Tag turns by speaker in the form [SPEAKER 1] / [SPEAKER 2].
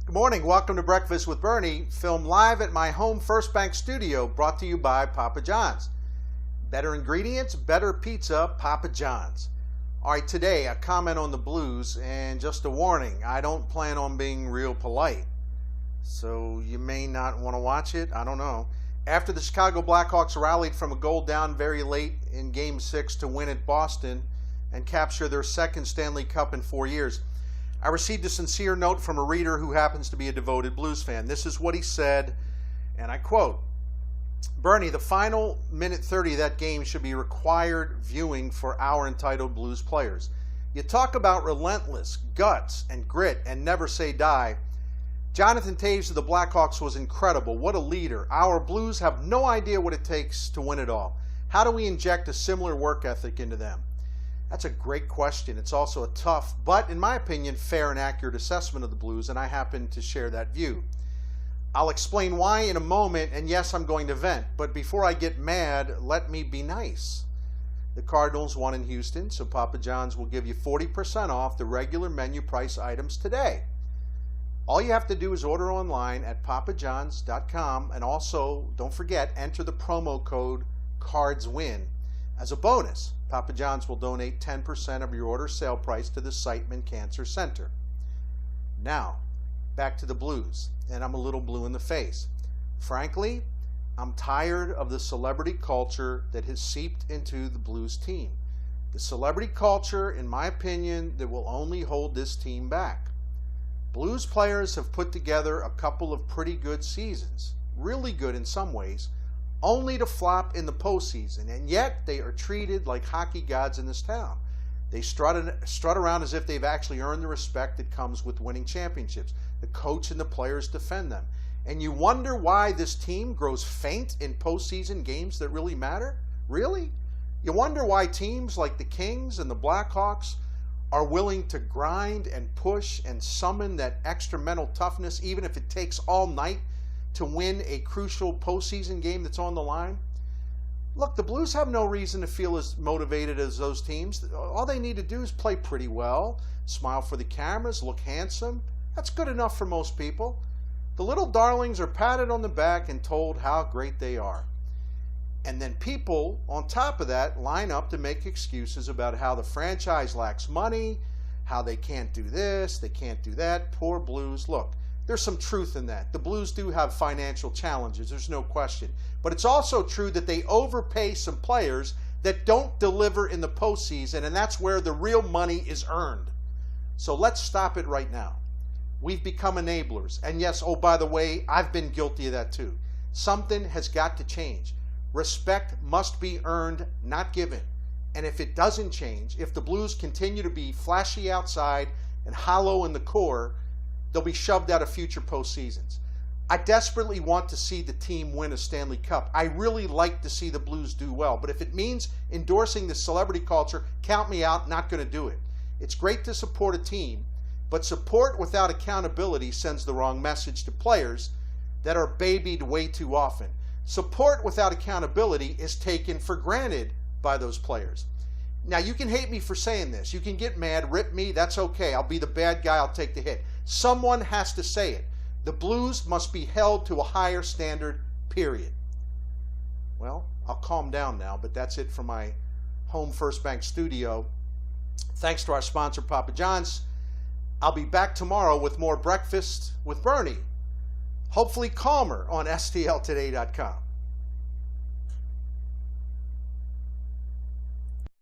[SPEAKER 1] Good morning. Welcome to Breakfast with Bernie, filmed live at my home First Bank studio, brought to you by Papa John's. Better ingredients, better pizza, Papa John's. All right, today a comment on the Blues, and just a warning, I don't plan on being real polite. So you may not want to watch it, I don't know. After the Chicago Blackhawks rallied from a goal down very late in Game 6 to win at Boston and capture their second Stanley Cup in 4 years, I received a sincere note from a reader who happens to be a devoted Blues fan. This is what he said, and I quote, "Bernie, the final minute 30 of that game should be required viewing for our entitled Blues players. You talk about relentless, guts, and grit, and never say die. Jonathan Toews of the Blackhawks was incredible. What a leader. Our Blues have no idea what it takes to win it all. How do we inject a similar work ethic into them?" That's a great question. It's also a tough, but in my opinion, fair and accurate assessment of the Blues, and I happen to share that view. I'll explain why in a moment, and yes, I'm going to vent, but before I get mad, let me be nice. The Cardinals won in Houston, so Papa John's will give you 40% off the regular menu price items today. All you have to do is order online at papajohns.com, and also, don't forget, enter the promo code CARDSWIN. As a bonus, Papa John's will donate 10% of your order sale price to the Siteman Cancer Center. Now, back to the Blues, and I'm a little blue in the face. Frankly, I'm tired of the celebrity culture that has seeped into the Blues team. The celebrity culture, in my opinion, that will only hold this team back. Blues players have put together a couple of pretty good seasons, really good in some ways, only to flop in the postseason, and yet they are treated like hockey gods in this town. They strut around as if they've actually earned the respect that comes with winning championships. The coach and the players defend them. And you wonder why this team grows faint in postseason games that really matter? Really? You wonder why teams like the Kings and the Blackhawks are willing to grind and push and summon that extra mental toughness, even if it takes all night to win a crucial postseason game that's on the line? Look, the Blues have no reason to feel as motivated as those teams. All they need to do is play pretty well, smile for the cameras, look handsome. That's good enough for most people. The little darlings are patted on the back and told how great they are. And then people, on top of that, line up to make excuses about how the franchise lacks money, how they can't do this, they can't do that. Poor Blues. Look, there's some truth in that. The Blues do have financial challenges, there's no question. But it's also true that they overpay some players that don't deliver in the postseason, and that's where the real money is earned. So let's stop it right now. We've become enablers. And yes, oh, by the way, I've been guilty of that too. Something has got to change. Respect must be earned, not given. And if it doesn't change, if the Blues continue to be flashy outside and hollow in the core, they'll be shoved out of future postseasons. I desperately want to see the team win a Stanley Cup. I really like to see the Blues do well. But if it means endorsing the celebrity culture, count me out, not going to do it. It's great to support a team, but support without accountability sends the wrong message to players that are babied way too often. Support without accountability is taken for granted by those players. Now, you can hate me for saying this. You can get mad, rip me, that's okay. I'll be the bad guy, I'll take the hit. Someone has to say it. The Blues must be held to a higher standard, period. Well, I'll calm down now, but that's it from my home First Bank studio. Thanks to our sponsor, Papa John's. I'll be back tomorrow with more Breakfast with Bernie. Hopefully calmer on STLtoday.com.